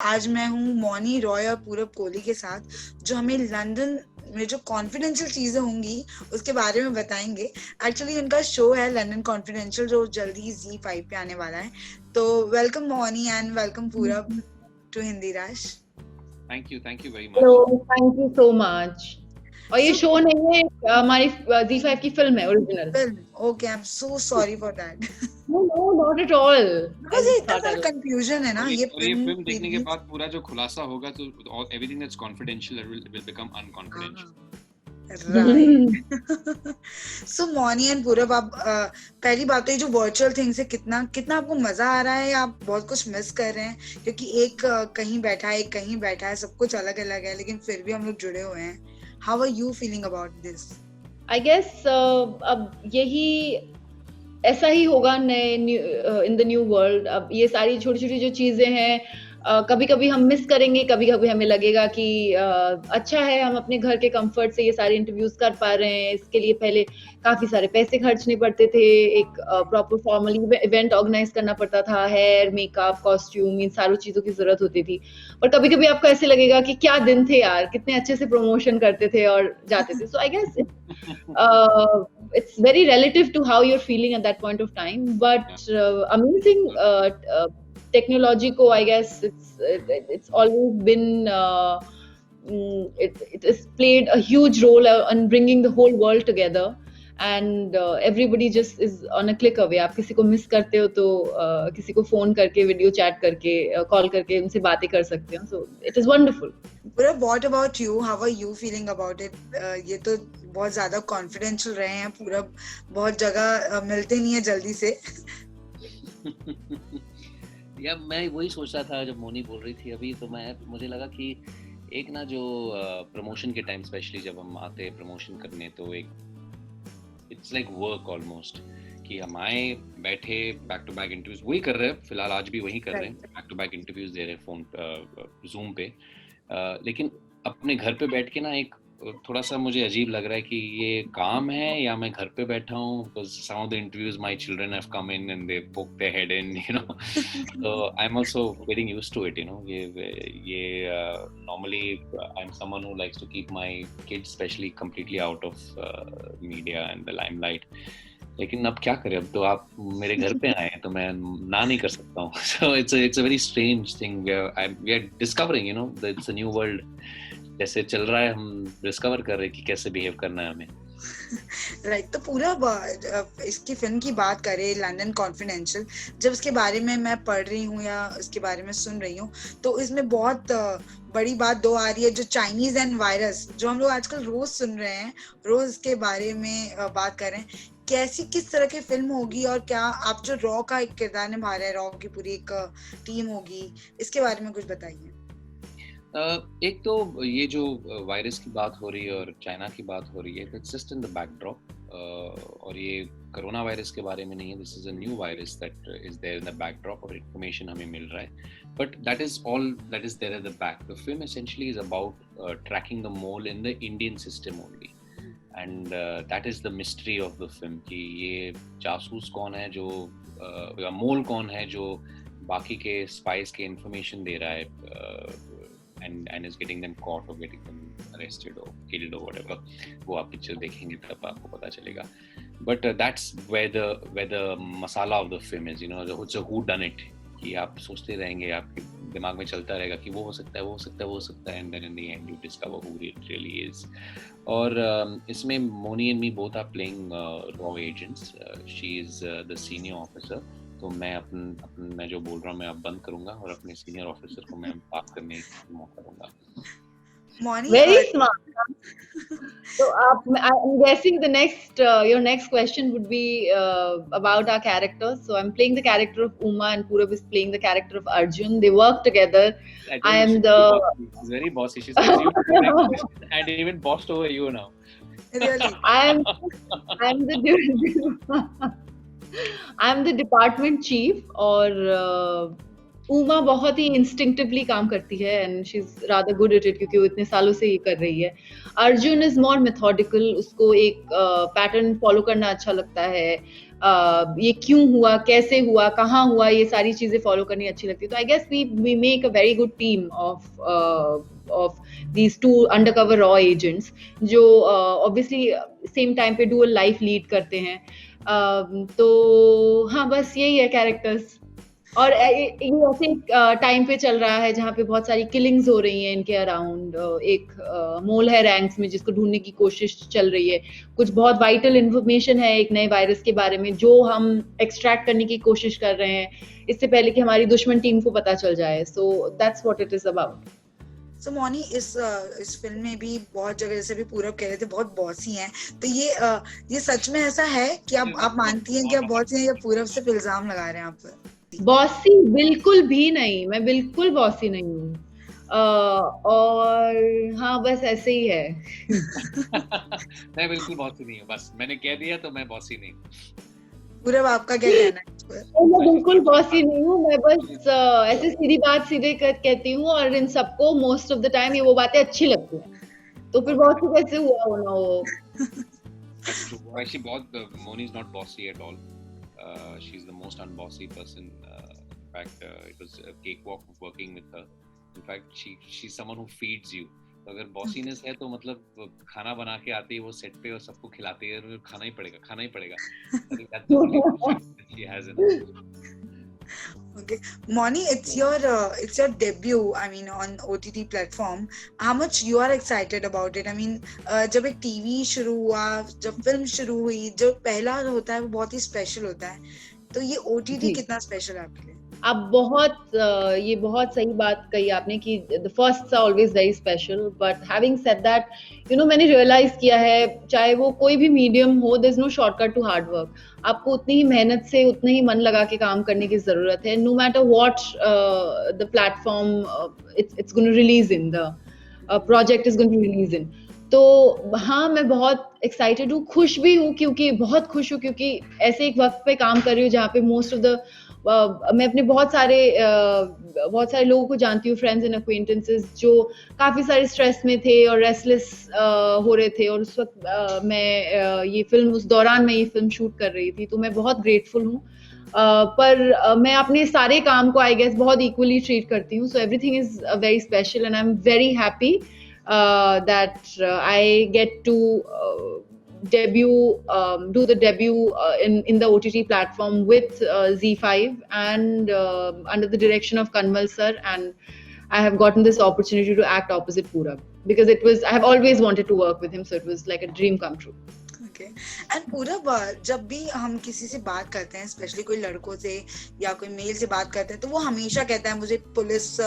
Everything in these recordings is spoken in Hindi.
आज मैं हूँ मौनी रॉय और पूरब कोहली के साथ, जो हमें लंदन में जो कॉन्फिडेंशियल चीजें होंगी उसके बारे में बताएंगे। एक्चुअली उनका शो है लंदन कॉन्फिडेंशियल, जो जल्दी Z5 पे आने वाला है। तो welcome Mouni and welcome Purab to Hindi Rush. Thank you very hello, much. Thank you so much. और ये शो नहीं है, हमारी Z5 की फिल्म है, original. Film, okay, I am so sorry for that. No no, not at all. Because ये इतना सारा कंफ्यूजन है ना, और ये ये फिल्म देखने के बाद पूरा जो खुलासा होगा तो everything that's confidential will become unconfidential. Right. So Mouni and Purab, आप पहली बात तो ये जो वर्चुअल थिंग से कितना कितना आपको मजा आ रहा है, या आप बहुत कुछ मिस कर रहे हैं? क्योंकि एक कहीं बैठा है, एक कहीं बैठा है, सब कुछ अलग अलग है, लेकिन फिर भी हम लोग जुड़े हुए हैं। How are you feeling about this? I guess अब यही ऐसा ही होगा नए इन द न्यू वर्ल्ड। अब ये सारी छोटी छोटी जो चीजें हैं, कभी कभी हम मिस करेंगे, कभी कभी हमें लगेगा कि अच्छा है हम अपने घर के कंफर्ट से ये सारे इंटरव्यूज कर पा रहे हैं। इसके लिए पहले काफी सारे पैसे खर्चने पड़ते थे, एक प्रॉपर फॉर्मल इवेंट ऑर्गेनाइज करना पड़ता था, हेयर मेकअप कॉस्ट्यूम, इन सारी चीजों की जरूरत होती थी। और कभी कभी आपको ऐसे लगेगा कि क्या दिन थे यार, कितने अच्छे से प्रमोशन करते थे और जाते थे। So I guess it's very relative to how you're feeling at that point of time, but amazing technology ko I guess it's always been it has played a huge role in bringing the whole world together, and everybody just is on a click away. आप किसी को मिस करते हो तो किसी को फोन करके, वीडियो चैट करके, कॉल करके उनसे बातें कर सकते हो. So it is wonderful. पूरब, what about you? How are you feeling about it? ये तो बहुत ज्यादा कॉन्फिडेंशियल रहे हैं पूरब, बहुत जगह मिलते नहीं है जल्दी से। या मैं वही सोच रहा था जब मोनी बोल रही थी अभी, तो मुझे लगा कि एक ना जो प्रमोशन के टाइम स्पेशली जब हम आते हैं प्रमोशन करने, तो एक इट्स लाइक वर्क ऑलमोस्ट, कि हम आए बैठे बैक टू बैक इंटरव्यूज वही कर रहे हैं, फिलहाल आज भी वही कर रहे हैं, बैक टू बैक इंटरव्यूज दे रहे हैं फोन जूम पे। लेकिन अपने घर पे बैठ के ना एक थोड़ा सा मुझे अजीब लग रहा है कि ये काम है या मैं घर पे बैठा हूँ, because some of the interviews my children have come in and they poke their head in, you know. So I'm also getting used to it, you know. Normally I'm someone who likes to keep my kids especially completely out of media and the limelight. लेकिन अब क्या करें, अब तो आप मेरे घर पे आए हैं तो मैं ना नहीं कर सकता हूँ. So it's a very strange thing where we are discovering, you know, that it's a new world. जैसे चल रहा है, हम डिस्कवर कर रहे हैं कि कैसे बिहेव करना है हमें. राइट। तो पूरा इसकी फिल्म की बात करें, लंदन कॉन्फिडेंशियल, जब इसके बारे में मैं पढ़ रही हूँ या इसके बारे में सुन रही हूँ, तो इसमें बहुत बड़ी बात दो आ रही है, जो चाइनीज एंड वायरस, जो हम लोग आजकल रोज सुन रहे हैं, रोज इसके बारे में बात कर रहे हैं। कैसी, किस तरह की फिल्म होगी, और क्या आप जो रॉ का एक किरदार निभा रहे हैं, रॉ की पूरी एक टीम होगी, इसके बारे में कुछ बताइए. एक तो ये जो वायरस की बात हो रही है और चाइना की बात हो रही है, it's just in the backdrop, और ये कोरोना वायरस के बारे में नहीं है. This is a new virus that is there in the backdrop, और इन्फॉर्मेशन हमें मिल रहा है, but that is all that is there at the back. The film essentially is about tracking the mole in the Indian system only, and that is the mystery of the film, कि ये जासूस कौन है, जो मोल कौन है जो बाकी के स्पाइस के इंफॉर्मेशन दे रहा है, and is getting them caught or getting them arrested or killed or whatever. वो आप पिक्चर देखेंगे तब आपको पता चलेगा. But that's where the masala of the film is, you know. It's a who done it, कि आप सोचते रहेंगे, आपके दिमाग में चलता रहेगा कि वो हो सकता है, वो हो सकता है, वो हो सकता है, and then in the end you discover who it really is. और इसमें Moni and me both are playing raw agents. She is the senior officer. तो मैं जो बोल रहा हूँ मैं अब बंद करूंगा और अपने सीनियर ऑफिसर को मैं बात करने का मौका दूंगा. Very smart. So I'm guessing your next question would be about our characters. So I'm playing the character of Uma and Purab is playing the character of Arjun. They work together. I am She's very bossy. She's and even bossed over you now. Really? I'm the department chief, और उमा बहुत ही इंस्टिंक्टिवली काम करती है, and she is rather good at it, क्योंकि वो इतने सालों से ये कर रही है. अर्जुन इज मोर मेथोडिकल, उसको एक पैटर्न फॉलो करना अच्छा लगता है. ये क्यों हुआ, कैसे हुआ, कहाँ हुआ, ये सारी चीजें फॉलो करनी अच्छी लगती है. तो I guess we make a very good team of these two undercover raw agents जो obviously same time पे dual life lead करते हैं. तो हाँ, बस यही है कैरेक्टर्स. और ये ऐसे टाइम पे चल रहा है जहाँ पे बहुत सारी किलिंग्स हो रही हैं इनके अराउंड. एक मोल है रैंक्स में जिसको ढूंढने की कोशिश चल रही है. कुछ बहुत वाइटल इन्फॉर्मेशन है एक नए वायरस के बारे में जो हम एक्सट्रैक्ट करने की कोशिश कर रहे हैं इससे पहले कि हमारी दुश्मन टीम को पता चल जाए. So that's what it is about. So, Mouni इस फिल्म में भी बहुत जगह जैसे भी पूरब कह रहे थे बहुत बॉसी हैं, तो ये सच में ऐसा है कि आप मानती हैं कि आप बॉसी हैं या पूरब सिर्फ इल्जाम लगा रहे हैं आप पर? बॉसी बिल्कुल भी नहीं, मैं बिल्कुल बॉसी नहीं हूँ. और हाँ, बस ऐसे ही है. मैं बिल्कुल बॉसी नहीं हूँ, बस मैंने कह दिया तो मैं बॉसी नहीं. पूरब आपका क्या कहना है इस पर? मैं बिल्कुल बॉसी नहीं हूँ. मैं बस ऐसे सीधी बात सीधे कहती हूँ और इन सबको मोस्ट ऑफ द टाइम ये वो बातें अच्छी लगती हैं. तो फिर बॉसी कैसे हुआ होना वो. Actually, Moni is not bossy at all. She's the most unbossy person. In fact, it was a cakewalk of working with her. In fact, she's someone who feeds you. तो अगर बॉसीनेस है तो मतलब खाना बना के आती है वो सेट पे और सबको खिलाती है और खाना ही पड़ेगा. I think that's the only that she has in her. Okay, Moni, it's your debut. I mean, on OTT platform. How much you are excited about it? I mean, जब एक टीवी शुरू हुआ, जब फिल्म शुरू हुई, जो पहला होता है वो बहुत ही स्पेशल होता है. तो ये OTT कितना स्पेशल है आपके लिए? आप ये बहुत सही बात कही आपने कि the firsts are always very special, but having said that, मैंने रियलाइज किया है चाहे वो कोई भी मीडियम हो, there is no shortcut to hard work. आपको उतनी ही मेहनत से उतने ही मन लगा के काम करने की जरूरत है. No matter what the platform it's going to release in, the project is going to release in. तो हाँ, मैं बहुत एक्साइटेड हूँ, खुश भी हूँ क्योंकि ऐसे एक वक्त पे काम कर रही हूँ जहाँ पे मोस्ट ऑफ द मैं अपने बहुत सारे लोगों को जानती हूँ, फ्रेंड्स एंड अक्वेंटेंसेस जो काफी सारे स्ट्रेस में थे और रेस्टलेस हो रहे थे. और उस वक्त उस दौरान मैं ये फिल्म शूट कर रही थी. तो मैं बहुत ग्रेटफुल हूँ. पर मैं अपने सारे काम को आई गेस बहुत इक्वली ट्रीट करती हूँ. So everything is very special and I am very happy that I get to do the debut in the OTT platform with ZEE5 and under the direction of Kanwal sir, and I have gotten this opportunity to act opposite Purab because I have always wanted to work with him, so it was like a dream come true. And पूरब, जब भी हम किसी से बात करते हैं, स्पेशली कोई लड़कों से या कोई मेल से बात करते हैं, तो वो हमेशा कहता है मुझे पुलिस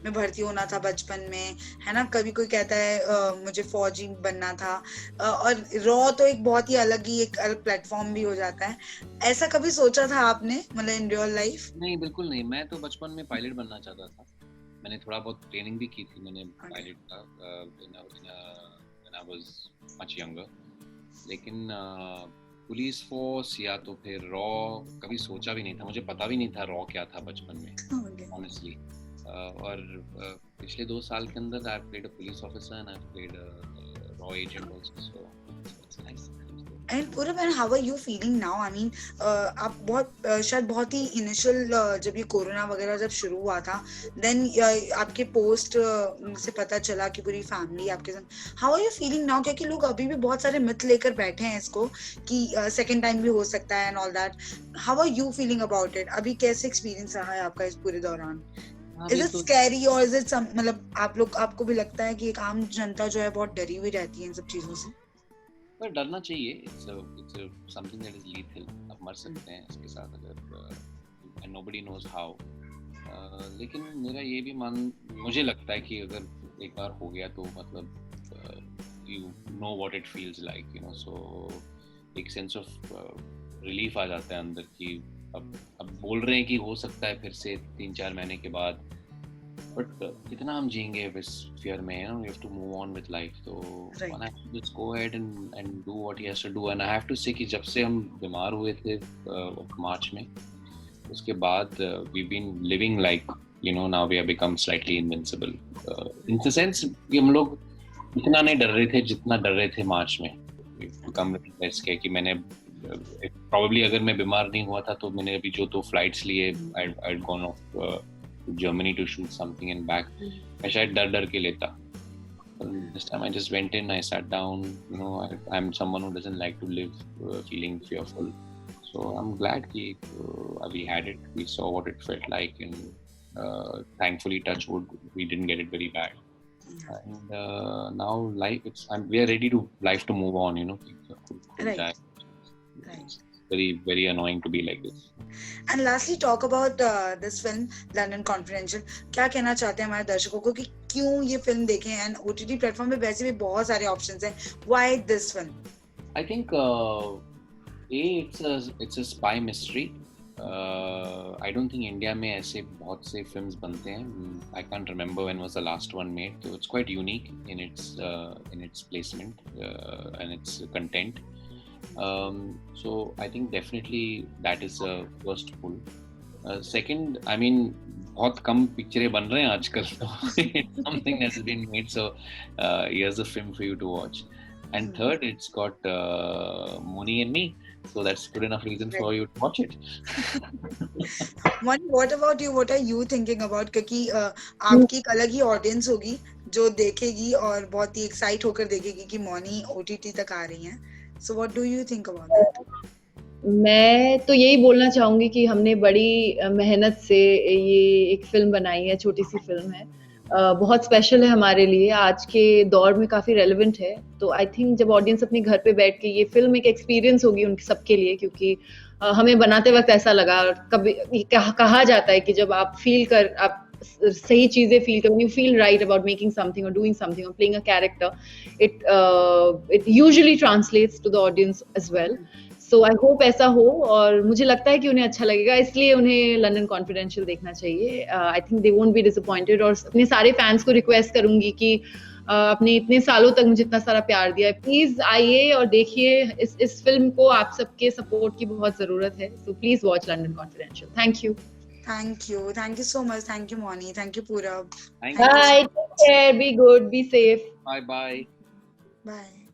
में भर्ती होना था बचपन में, है ना. कभी कोई कहता है मुझे फौजी बनना था. और रॉ तो एक बहुत ही एक अलग प्लेटफॉर्म भी हो जाता है. ऐसा कभी सोचा था आपने, मतलब इन रियल लाइफ? नहीं, बिल्कुल नहीं. मैं तो बचपन में पायलट बनना चाहता था. मैंने थोड़ा बहुत ट्रेनिंग भी की थी मैंने पायलट का when I was much younger. लेकिन पुलिस फोर्स या तो फिर रॉ कभी सोचा भी नहीं था. मुझे पता भी नहीं था रॉ क्या था बचपन में, ऑनेस्टली. और पिछले 2 साल के अंदर I played a police officer and I played a raw agent also. So it's nice. And Purab, how are you feeling now? I mean, आप शायद बहुत ही इनिशियल जब ये कोरोना वगैरह जब शुरू हुआ था, देन आपके पोस्ट से पता चला कि पूरी फैमिली आपके साथ. How are you feeling now? क्योंकि लोग अभी भी बहुत सारे मिथ लेकर बैठे हैं इसको कि सेकेंड टाइम भी हो सकता है and all that. How are you feeling about it? अभी कैसे एक्सपीरियंस रहा है आपका इस पूरे दौरान? Is it scary or is it मतलब आपको भी लगता है कि एक आम जनता जो है बहुत डरी हुई रहती है इन सब चीजों से? पर डरना चाहिए. It's something that is lethal. आप मर सकते हैं इसके साथ अगर एंड नोबडी नोज हाउ. लेकिन मेरा ये भी मुझे लगता है कि अगर एक बार हो गया तो मतलब you know what it feels like, so एक सेंस ऑफ रिलीफ आ जाता है अंदर कि अब बोल रहे हैं कि हो सकता है फिर से 3-4 महीने के बाद. बट कितना हम जिएंगे इस फियर में, you have to move on with life. So one has to just go ahead and do what he has to do. And I have to say कि जब से हम बीमार हुए थे मार्च में, उसके बाद we've been living like now we have become slightly invincible. In the sense कि हम लोग इतना नहीं डर रहे थे जितना डर रहे थे मार्च में. We've become कि मैंने probably अगर मैं बीमार नहीं हुआ था तो मैंने अभी जो 2 flights लिए, I'd gone off to Germany to shoot something and back. मैं शायद डर के लेता. This time I just went in, I sat down. You know, I'm someone who doesn't like to live feeling fearful. So I'm glad that we had it. We saw what it felt like, and thankfully, touch wood, we didn't get it very bad. And now we are ready life to move on. You know, Right. It's very, very annoying to be like this. And lastly, talk about this film, London Confidential. क्या कहना चाहते हैं हमारे दर्शकों को कि क्यों ये फिल्म देखें? And OTT प्लेटफॉर्म पे वैसे भी बहुत सारे ऑप्शंस हैं. Why this film? I think it's a spy mystery. I don't think India में ऐसे बहुत से films बनते हैं. I can't remember when was the last one made. So it's quite unique in its placement and its content. So I think definitely that is a first pull. Second, I mean, बहुत कम पिक्चरें बन रहे हैं आजकल, तो it's something that has been made, so here's a film for you to watch. And third, it's got Moni and me, so that's good enough reason for you to watch it. Moni, what about you? What are you thinking about? क्योंकि आपकी एक अलग ही ऑडियंस होगी जो देखेगी और बहुत ही एक्साइट होकर देखेगी कि मौनी OTT तक आ रही हैं. So what do you think about that? मैं तो यही बोलना चाहूंगी कि हमने बड़ी मेहनत से ये एक फिल्म बनाई है, छोटी सी फिल्म है, बहुत स्पेशल है हमारे लिए, आज के दौर में काफी रेलेवेंट है. तो आई थिंक जब ऑडियंस अपने घर पे बैठ के, ये फिल्म एक एक्सपीरियंस होगी उन सबके लिए, क्योंकि हमें बनाते वक्त ऐसा लगा, कभी कहा जाता है कि जब आप सही चीजें फील कर, when you feel right about making something or doing something or playing a character, it usually translates to the audience as well. So I hope ऐसा हो, और मुझे लगता है कि उन्हें अच्छा लगेगा, इसलिए उन्हें लंदन कॉन्फिडेंशियल देखना चाहिए. I think they won't be disappointed. और अपने सारे फैंस को रिक्वेस्ट करूंगी कि अपने इतने सालों तक मुझे इतना सारा प्यार दिया है, प्लीज आइए और देखिए इस फिल्म को. आप सबके सपोर्ट की बहुत जरूरत है. So please watch London Confidential. Thank you. Thank you so much. Thank you, Moni. Thank you, Purab. Thank Bye. you. Take care. Be good. Be safe. Bye. Bye.